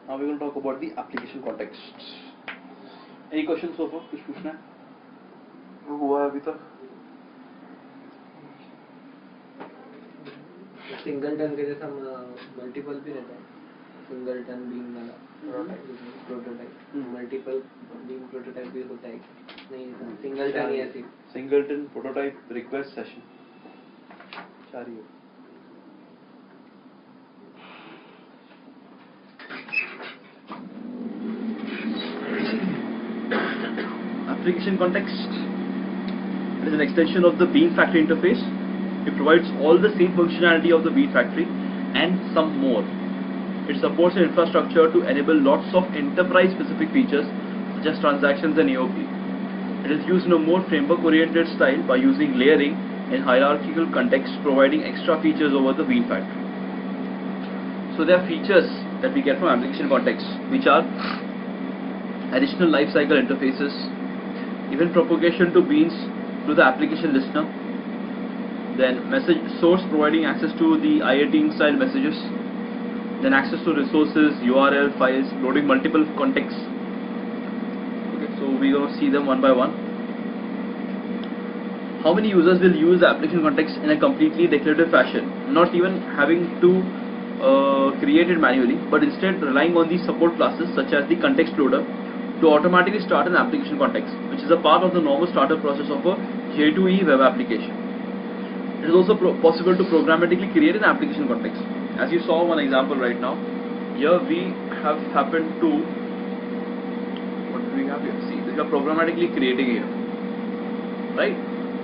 Now we're going to talk about the application context. Any questions so far? कुछ पूछना है? हुआ अभी तक? सिंगलटन के जैसा मल्टीपल भी रहता है. सिंगलटन बीम वाला प्रोटोटाइप. मल्टीपल बीम प्रोटोटाइप भी होता है. नहीं, सिंगलटन ही है सिर्फ. Singleton prototype request session. चार ही. Application context. It is an extension of the Bean Factory interface. It provides all the same functionality of the Bean Factory and some more. It supports an infrastructure to enable lots of enterprise-specific features such as transactions and AOP. It is used in a more framework-oriented style by using layering and hierarchical context, providing extra features over the Bean Factory. So there are features that we get from application context, which are additional lifecycle interfaces, event propagation to beans to the application listener, then message source providing access to the IATing style messages, then access to resources, URL files, loading multiple contexts. Okay, so we're going to see them one by one. How many users will use the application context in a completely declarative fashion, not even having to create it manually, but instead relying on the support classes such as the context loader to automatically start an application context, which is a part of the normal startup process of a J2E web application. It is also possible to programmatically create an application context. As you saw one example right now, here we have happened to, what do we have here? See, we are programmatically creating here, right?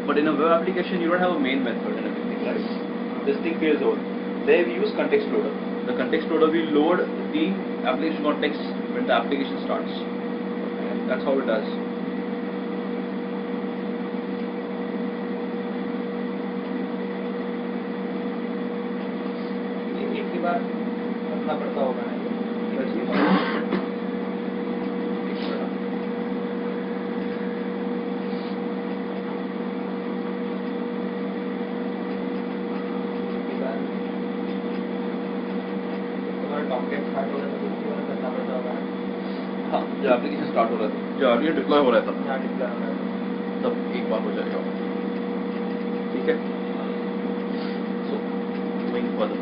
But in a web application, you don't have a main method and everything, right? This thing fails over. There we use context loader. The context loader will load the application context when the application starts. That's how it does. एक ही बार अपना पड़ता होगा ना. जब application start हो रहा था, जब एप्लीकेशन डिप्लॉय हो रहा था, तब एक बार हो जाएगा. ठीक है. So going further.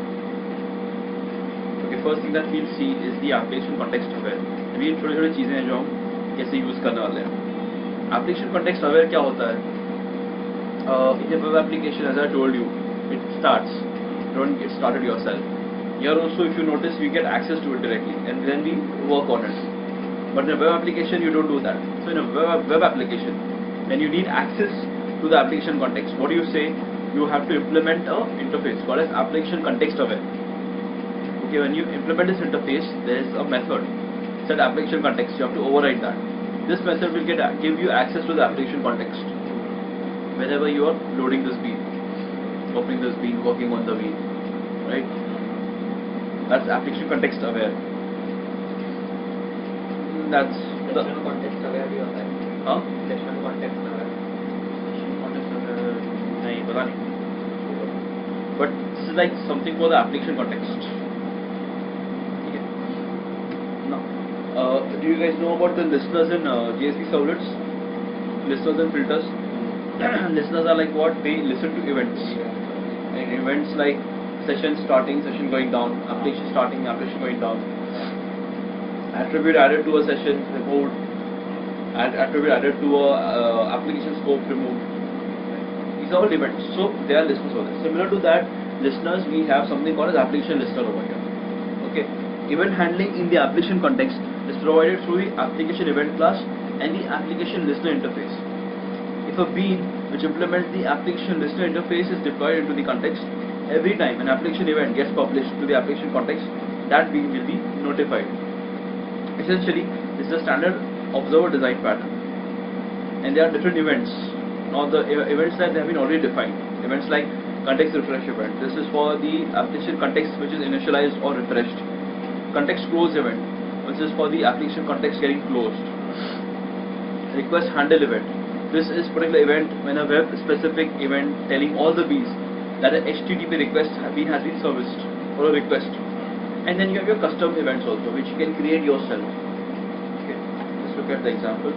Okay, first thing that we'll see is the application context aware. अभी छोटी-छोटी चीजें हैं जो हम कैसे यूज करने वाले हैं. Application context aware क्या होता है? In a web application, as I told you, it starts. You don't get started yourself. Here also, if you notice, we get access to it directly, and then we work on it. But in a web application, you don't do that. So in a web application, when you need access to the application context, what do you say? You have to implement a interface called as application context aware. Okay, when you implement this interface, there is a method, set application context. You have to override that. This method will give you access to the application context whenever you are loading this bean, opening this bean, working on the bean, right? That's application context aware. That's the context aware भी होता है. हाँ? Session context aware. नहीं पता नहीं. But this is like something for the application context. Okay. Now, do you guys know about the listeners in JSP servlets? Listeners and filters. Listeners are like what? They listen to events. And events like session starting, session going down, application starting, application going down. Attribute added to a session, removed. Attribute added to a application scope, removed. These are all events. So they are listeners over there. Similar to that, listeners, we have something called as application listener over here. Okay. Event handling in the application context is provided through the application event class and the application listener interface. If a bean which implements the application listener interface is deployed into the context, every time an application event gets published to the application context, that bean will be notified. Essentially, this is a standard observer design pattern, and there are different events. Now the events that have been already defined, events like context refresh event. This is for the application context which is initialized or refreshed. Context close event, which is for the application context getting closed. Request handle event. This is particular event when a web specific event telling all the beans that an HTTP request has been serviced or a request. And then you have your custom events also, which you can create yourself. Okay, let's look at the example.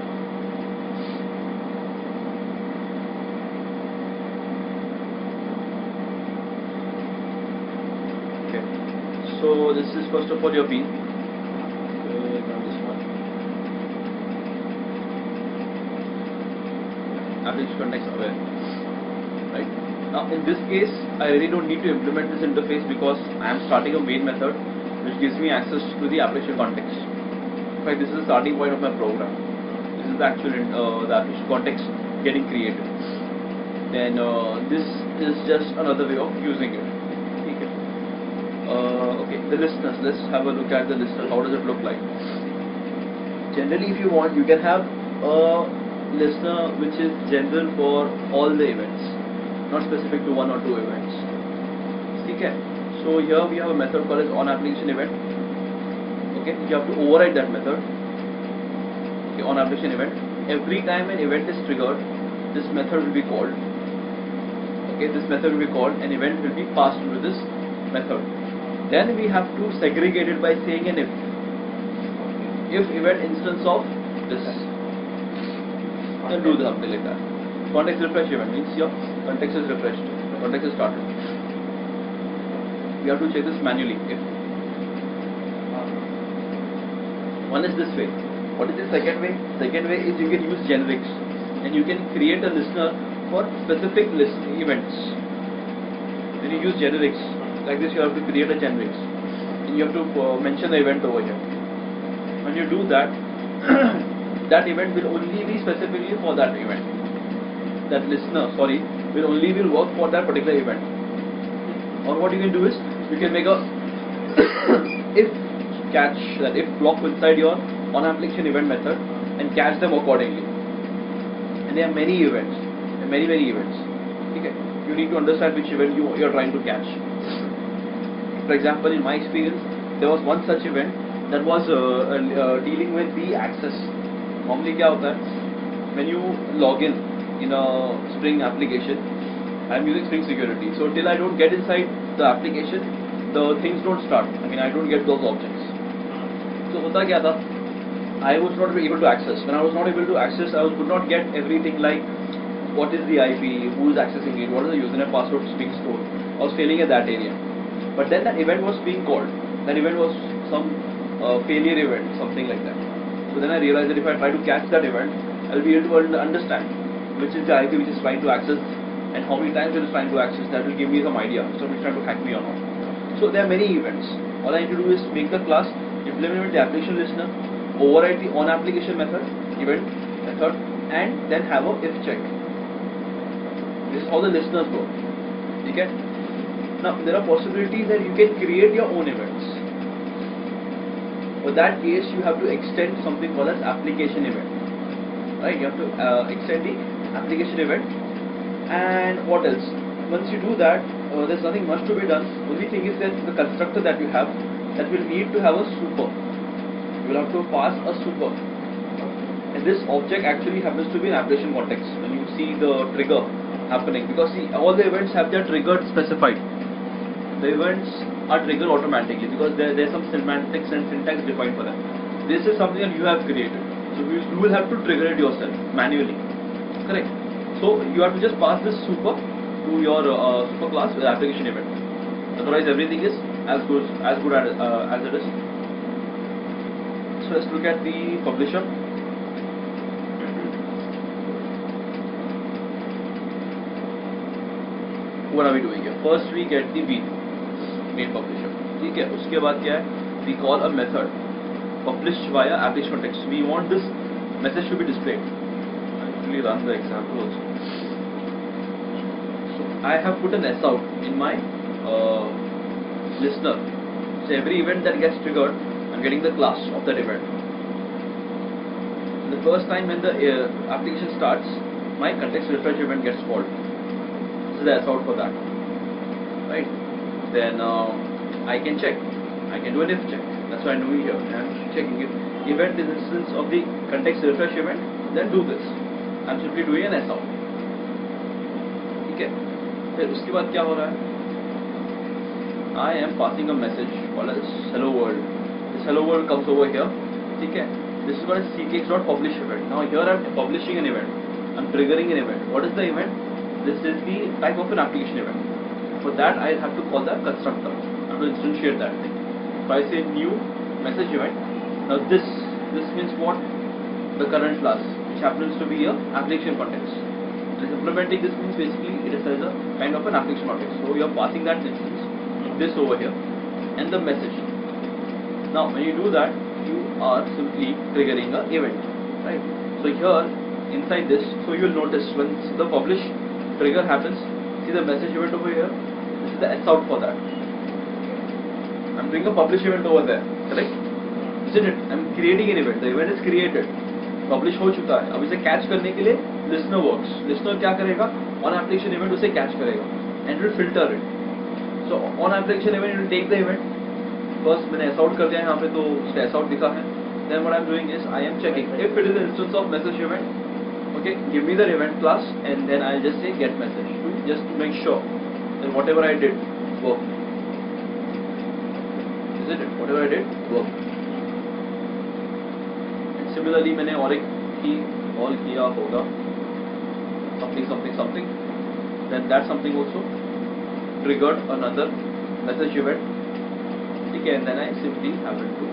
Okay, so this is first of all your bean. This one. Application context aware. Right. Now in this case, I really don't need to implement this interface because I am starting a main method which gives me access to the application context. In fact, this is the starting point of my program. This is the actual the application context getting created. Then this is just another way of using it. Okay. Okay, the listeners. Let's have a look at the listener. How does it look like? Generally, if you want, you can have a listener which is general for all the events, not specific to one or two events. Okay. So here we have a method called as onApplication event. Okay, you have to override that method. Okay, onApplication event. Every time an event is triggered, this method will be called. Okay, this method will be called. An event will be passed through this method. Then we have to segregate it by saying an if. If event instance of this. Then do something like that. Context refresh event means your context is refreshed. Context is started. We have to check this manually. If one is this way. What is the second way? Second way is you can use generics and you can create a listener for specific list events. When you use generics like this, you have to create a generics and you have to mention the event over here. When you do that, that event will only be specifically for that event. That listener, will only work for that particular event. Or what you can do is you can make a if catch, that if block inside your onApplication event method and catch them accordingly. And there are many events, many events. Okay, you need to understand which event you are trying to catch. For example, in my experience, there was one such event that was dealing with the access. Normally, क्या होता है? When you log in a Spring application, I am using Spring Security. So till I don't get inside the application, the things don't start. I mean, I don't get those objects. So होता क्या था? I was not able to access. When I was not able to access, I could not get everything like what is the IP, who is accessing it, what is the username, password being stored. I was failing at that area. But then that event was being called. That event was some failure event, something like that. So then I realized that if I try to catch that event, I'll be able to understand which is the IP which is trying to access and how many times it is trying to access. That will give me some idea. So it's trying to hack me or not. So there are many events. All I need to do is make the class, implement the application listener, override the onApplication method, event method, and then have a if check. This is how the listeners work. Okay? Now there are possibilities that you can create your own events. For that case, you have to extend something called as application event. Right? You have to extend the application event. And what else? Once you do that, there's nothing much to be done. Only thing is that the constructor that you have, that will need to have a super. You will have to pass a super. And this object actually happens to be an application context. When you see the trigger happening, because see, all the events have their trigger specified. The events are triggered automatically because there's some semantics and syntax defined for them. This is something that you have created. So you will have to trigger it yourself manually. Correct? So you have to just pass this super to your super class with application event. Otherwise everything is as good as it is. So let's look at the publisher. What are we doing here? First we get the main publisher. ठीक है, उसके बाद क्या है? We call a method published via application context. We want this message to be displayed. I'll actually run the example also. So I have put an S out in my listener. So every event that gets triggered, I'm getting the class of that event. And the first time when the application starts, my context refresh event gets called. This is the S out for that. Right? Then I can check. I can do an if check. That's what I'm doing here. I'm checking if event is instance of the context refresh event, then do this. I'm simply doing an S out. ठीक है? फिर उसके बाद क्या हो रहा है? I am passing a message called as hello world. This hello world comes over here. Okay, this is called as ctx.publish event. Now here I am publishing an event. I am triggering an event. What is the event? This is the type of an application event. For that I have to call the constructor. I have to instantiate that thing. So I say new message event. Now this means what? The current class, which happens to be a application context. It is implementing this means basically it is as a kind of an application context. So you are passing that instance, this over here, and the message. Now when you do that, you are simply triggering a event, right? So here inside this, so you will notice when the publish trigger happens, see the message event over here. This is the S out for that. I'm doing a publish event over there, correct? Isn't it? I'm creating an event. The event is created. Publish हो चुका है. अब इसे catch करने के लिए listener works. Listener क्या करेगा? On application event उसे catch करेगा and will filter it. So on application event it will take the event. First मैंने S out कर दिया है यहाँ पे तो उसका S out दिखा है. Then what I'm doing is I am checking if it is an instance of message event. Okay, give me the event class and then I'll just say get message just to make sure that whatever I did worked. Isn't it? Whatever I did worked. Similarly, मैंने और एक की call किया होगा something, then that something also triggered another message event. Okay, and then I simply happen to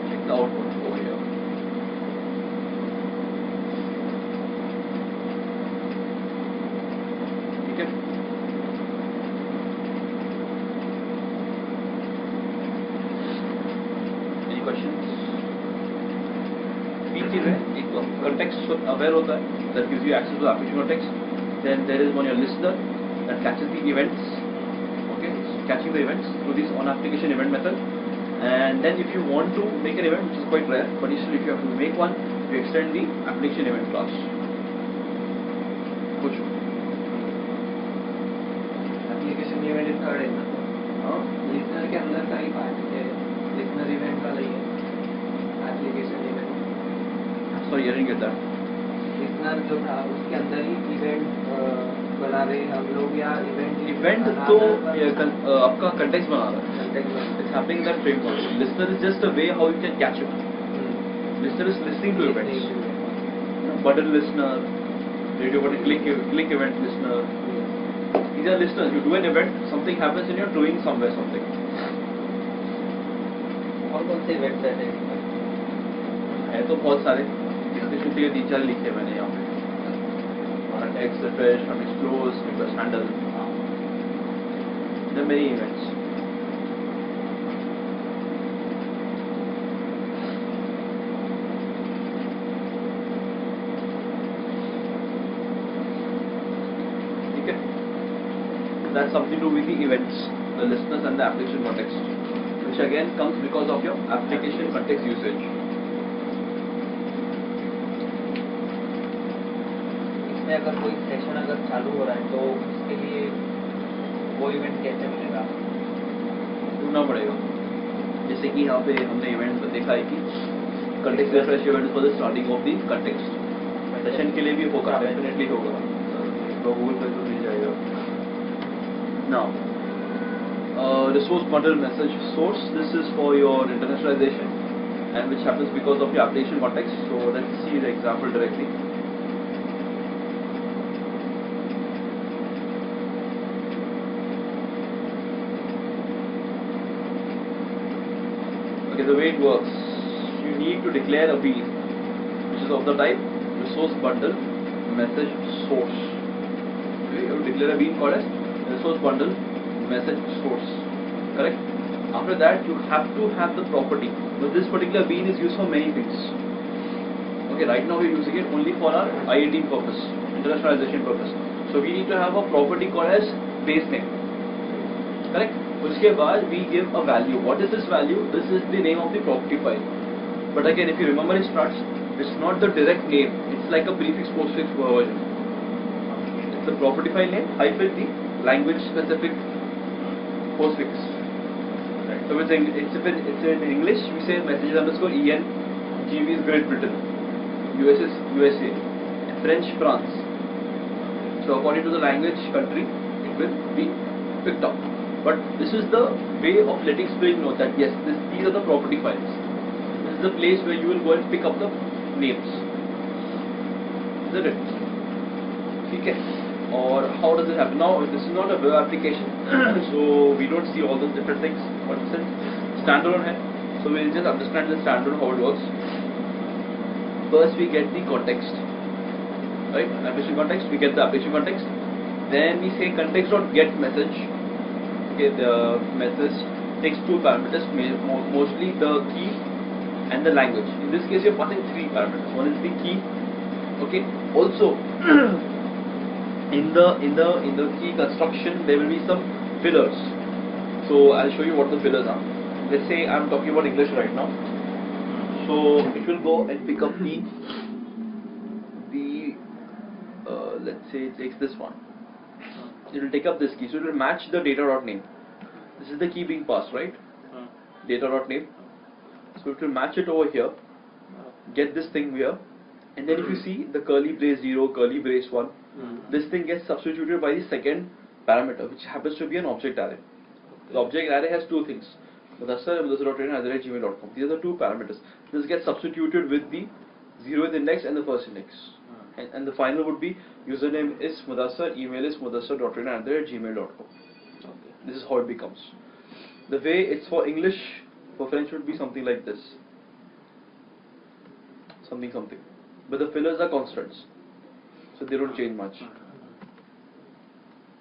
check the output over here. Okay. Any questions? तीन चीज़ है, एक तो context aware होता है, that gives you access to the application context. Then there is one your listener that catches the events, okay, catching the events through this on application event method. And then if you want to make an event, which is quite rare, but still if you have to make one, you extend the application event class. कुछ application event is third है ना? हाँ, listener के अंदर का ही part है, listener event वाला ही है, application event. sorry, I didn't get that. Listener जो था उसके अंदर ही इवेंट बना रहे हम लोग या इवेंट तो आपका कंटेक्स्ट बना रहा है. Context It's happening in that framework. Listener is just a way how you can catch it. Listener is listening to events. Button listener, radio button click event listener. These are listeners. You do an event, something happens and you're doing somewhere something. और कौन से events हैं? है तो बहुत सारे. इसके 3-4 लिखे मैंने यहाँ पे. Text refresh, close, request handle. There are many events. Okay. That's something to do with the events, the listeners and the application context, which again comes because of your application context usage. इसमें अगर कोई session अगर चालू हो रहा है तो उसके लिए वो इवेंट कैसे मिलेगा? ढूंढना पड़ेगा. जैसे कि यहाँ पे हमने इवेंट देखा है कि context refresh event for the starting of the context. Session के लिए भी होगा, डेफिनेटली होगा. तो गूगल पे तो मिल जाएगा. Now, resource bundle message source. This is for your internationalization and which happens because of your application context. So let's see the example directly. Okay, the way it works, you need to declare a bean which is of the type resource bundle message source. Okay, you have to declare a bean called as resource bundle message source, correct? After that you have to have the property. But this particular bean is used for many things. Okay, right now we are using it only for our IAT purpose, internationalization purpose. So we need to have a property called as base name, correct? उसके बाद we give a value. What is this value? This is the name of the property file. But again, if you remember in structs, it's not the direct name. It's like a prefix postfix version. It's the property file name hyphen the language specific postfix. Right. So it's in English. We say messages underscore en. GB is Great Britain. US is USA. And French France. So according to the language country, it will be picked up. But this is the way of letting Spring know that yes, these are the property files. This is the place where you will go and pick up the names. Isn't it? Okay. Or how does it happen? Now this is not a web application, so we don't see all those different things. But since standalone hai, so we'll just understand the standalone how it works. First we get the context, right? Application context. We get the application context. Then we say context.get message. Okay, the message takes two parameters, mostly the key and the language. In this case, you're passing three parameters. One is the key. Okay. Also, in the key construction, there will be some fillers. So I'll show you what the fillers are. Let's say I'm talking about English right now. So it will go and pick up the let's say it takes this one. It will take up this key, so it will match the data.name. This is the key being passed, right? Data.name. So it will match it over here, get this thing here, and then if you see the curly brace 0, curly brace 1, this thing gets substituted by the second parameter, which happens to be an object array. The object array has two things: Mudassar and mudassar.trainer@gmail.com. These are the two parameters. This gets substituted with the 0th index and the first index. And the final would be username is Mudassar, email is mudassar.trainer@gmail.com. This is how it becomes. The way it's for English, for French would be something like this. Something. But the fillers are constants, so they don't change much.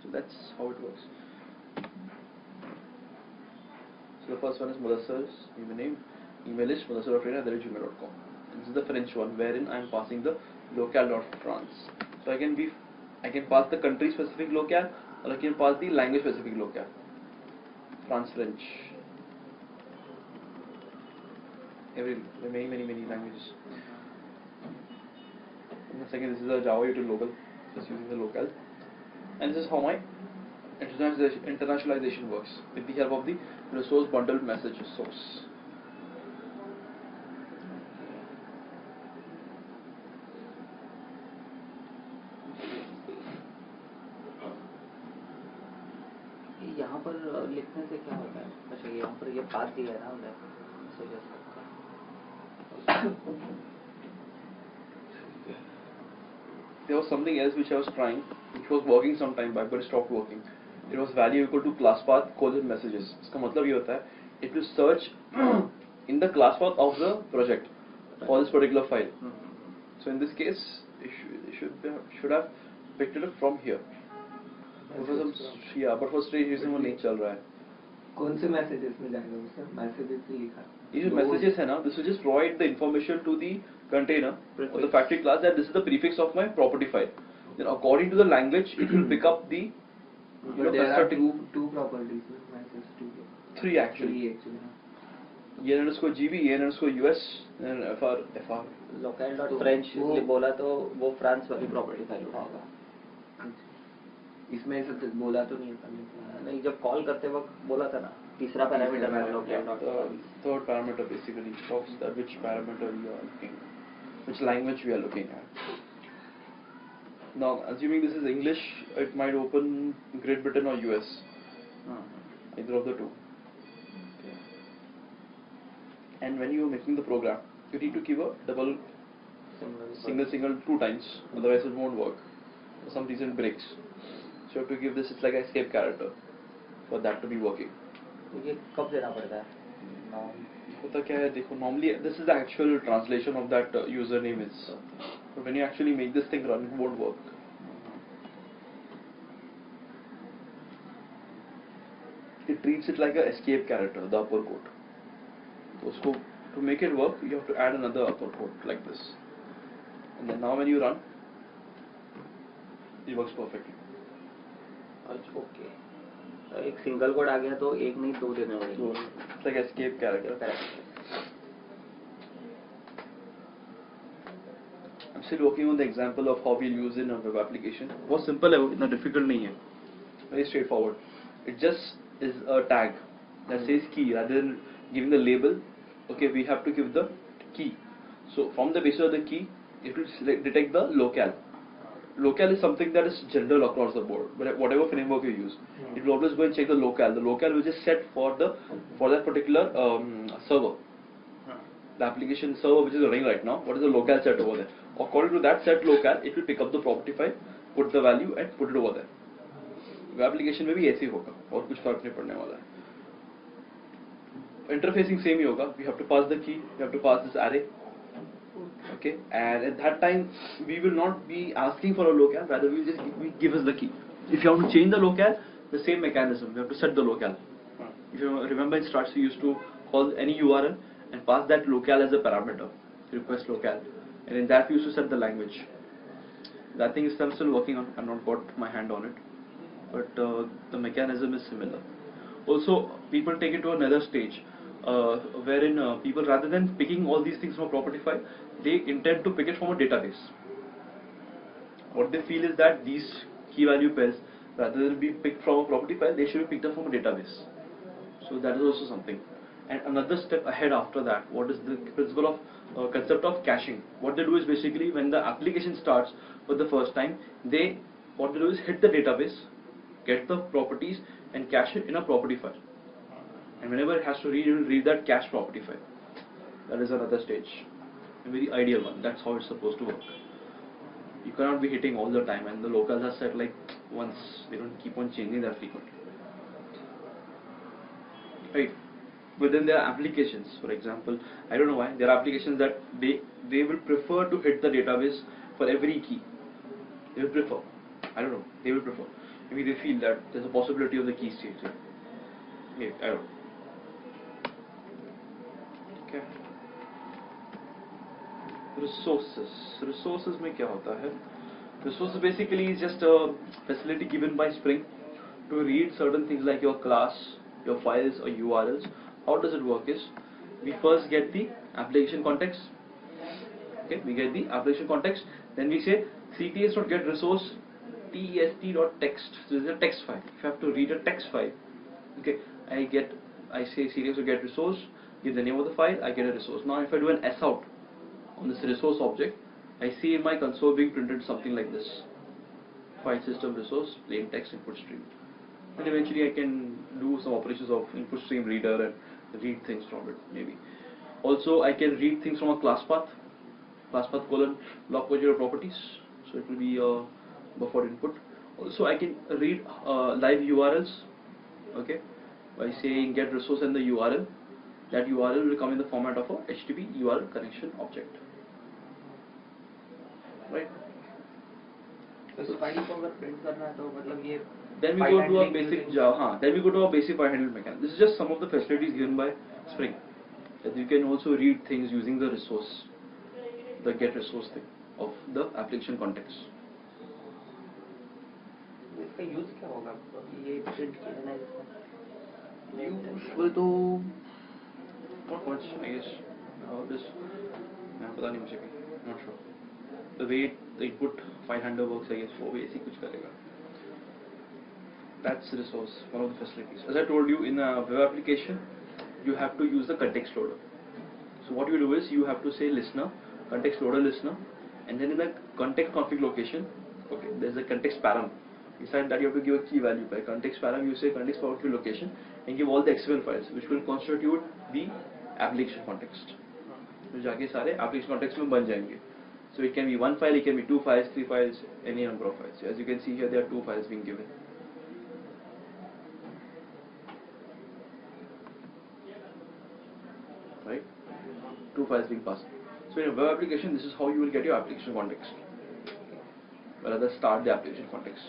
So that's how it works. So the first one is Mudassar's name, email is mudassar.trainer@gmail.com. This is the French one, wherein I am passing the locale.france. So I can pass the country specific locale, or I can pass the language specific locale. France, French. Many languages. And the second, this is a Java util local, just using the locale. And this is how my internationalization works with the help of the resource bundled message source. यहाँ पर लिखने से क्या होता है? अच्छा, यहाँ पर ये पाथ दिया है ना हमने, There was something else which I was trying, which was working some time back, but it stopped working. It was value equal to class path colon messages. इसका मतलब ये होता है, it will search in the class path of the project for this particular file. So in this case, it should have picked it up from here. But for straight reason वो नहीं चल रहा है. कौन से messages में जाएगा उसका? Messages से लिखा. ये जो messages है ना, this will just provide the information to the container or the factory class that this is the prefix of my property file. Then according to the language, it will pick up the but there are two properties. Three actually. EN_GB, EN_US and FR. Locale.french बोला तो वो France वाली property file उठाएगा. इसमें ऐसे बोला तो नहीं था. नहीं, जब कॉल करते वक्त बोला था ना, तीसरा parameter third parameter basically talks that which parameter we are looking, which language we are looking at. Now assuming this is English, it might open Great Britain or US, either of the two. And when you are making the program, you need to give a double single 2 times, otherwise it won't work. For some reason it breaks. So you have to give this, it's like an escape character for that to be working. ये कब देना पड़ता है? होता क्या है देखो, normally this is the actual translation of that username is, but when you actually make this thing run, it won't work. It treats it like a escape character, the upper quote. So to make it work, you have to add another upper quote like this, and then now when you run, it works perfectly. Okay, एक single code आ गया तो एक नहीं 2 देने पड़ेंगे. It's like escape character. I'm still working on the example of how we'll use it in a web application. बहुत simple है, इतना difficult नहीं है. Very straightforward. It just is a tag that says key. Rather than giving the label, okay, we have to give the key. So from the basis of the key, it will detect the locale. Locale is something that is general across the board. But whatever framework you use, it will always go and check the locale. The locale which is set for that particular server. The application server which is running right now, what is the locale set over there? According to that set locale, it will pick up the property file, put the value and put it over there. Web application में भी ऐसे ही होगा और कुछ फर्क नहीं पड़ने वाला है. Interfacing same ही होगा. We have to pass the key, we have to pass this array. Okay, and at that time we will not be asking for a locale, rather we give us the key. If you have to change the locale, the same mechanism, we have to set the locale. If you remember in Struts, we used to call any URL and pass that locale as a parameter, request locale, and in that we used to set the language. That thing is I'm still working on. I've not got my hand on it, but the mechanism is similar. Also, people take it to another stage, wherein people, rather than picking all these things from a property file, they intend to pick it from a database. What they feel is that these key value pairs, rather than be picked from a property file, they should be picked up from a database. So that is also something. And another step ahead after that, what is the principle of concept of caching? What they do is basically when the application starts for the first time, what they do is hit the database, get the properties and cache it in a property file. And whenever it has to read, it will read that cache property file. That is another stage, a very ideal one. That's how it's supposed to work. You cannot be hitting all the time, and the locals are set like once. They don't keep on changing that frequently. Right. Within their applications, for example, I don't know why, there are applications that they will prefer to hit the database for every key. They will prefer. I don't know. They will prefer. Maybe they feel that there's a possibility of the key state. Maybe, I don't know. Okay. Resources में क्या होता है? Resources basically is just a facility given by Spring to read certain things like your class, your files or URLs. How does it work is, we first get the application context. Okay, we get the application context. Then we say cts.getResource test.text. So this is a text file. If you have to read a text file, okay, I say cts.getResource, give the name of the file, I get a resource. Now if I do an S out on this resource object, I see in my console being printed something like this: file system resource, plain text input stream. And eventually I can do some operations of input stream reader and read things from it, maybe. Also I can read things from a class path colon log pointer properties, so it will be a buffered input. Also I can read live URLs, okay, by saying get resource and the URL. That URL will come in the format of a HTTP URL connection object, right? So file को अगर print करना है तो मतलब ये then we go to a basic then we go to a basic file handling mechanism. This is just some of the facilities given by Spring, that you can also read things using the resource, the get resource thing of the application context. इसका use क्या होगा? ये print किया ना इसका useful तो not much, I guess. This पता नहीं मुझे, not sure. The way the input file handler works, I guess वो भी ऐसी कुछ करेगा. That's the resource, one of the facilities. As I told you, in a web application, you have to use the context loader. So what you do is, you have to say listener, context loader listener, and then in the context config location, okay, there's a context param. Inside that you have to give a key value. By context param, you say context config location and give all the XML files, which will constitute the application context. तो जाके सारे application context में बन जाएंगे. So it can be one file, it can be 2 files, 3 files, any number of files. As you can see here, there are 2 files being given. Right? 2 files being passed. So in a web application, this is how you will get your application context. Or rather, start the application context.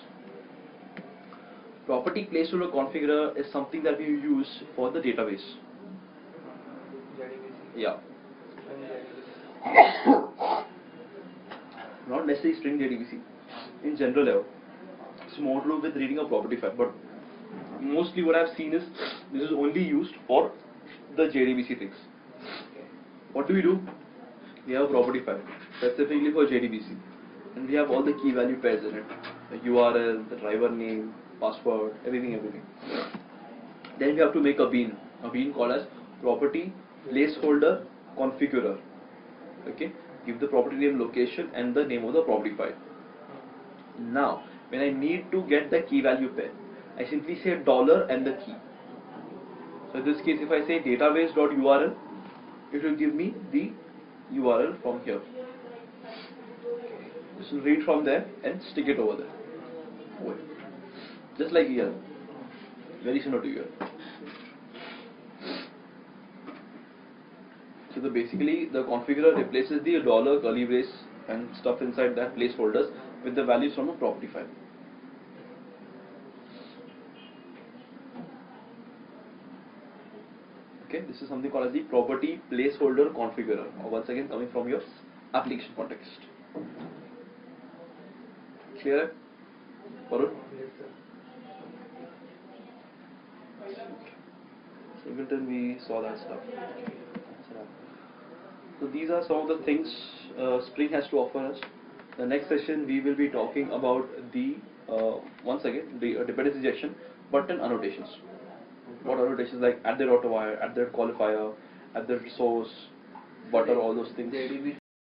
Property placeholder configurer is something that we use for the database. Yeah. Not necessarily string JDBC. In general, it's more to do with reading a property file. But mostly what I've seen is this is only used for the JDBC things. What do? We have a property file specifically for JDBC, and we have all the key value pairs in it: the URL, the driver name, password, everything. Then we have to make a bean called as property placeholder configurer. Okay, give the property name, location, and the name of the property file. Now, when I need to get the key value pair, I simply say dollar and the key. So in this case, if I say database.url, it will give me the URL from here. Just read from there and stick it over there. Over here. Just like here. Very similar to here. So basically the configurer replaces the dollar curly brace and stuff inside that placeholders with the values from a property file. Okay, this is something called as the property placeholder configurer, or once again coming from your application context. Clear? Varun? Yes, sir. Singleton, we saw that stuff. So these are some of the things Spring has to offer us. The next session we will be talking about the once again the dependency injection button annotations. What annotations like @AutoWire, @qualifier, @source, butter, all those things. JDB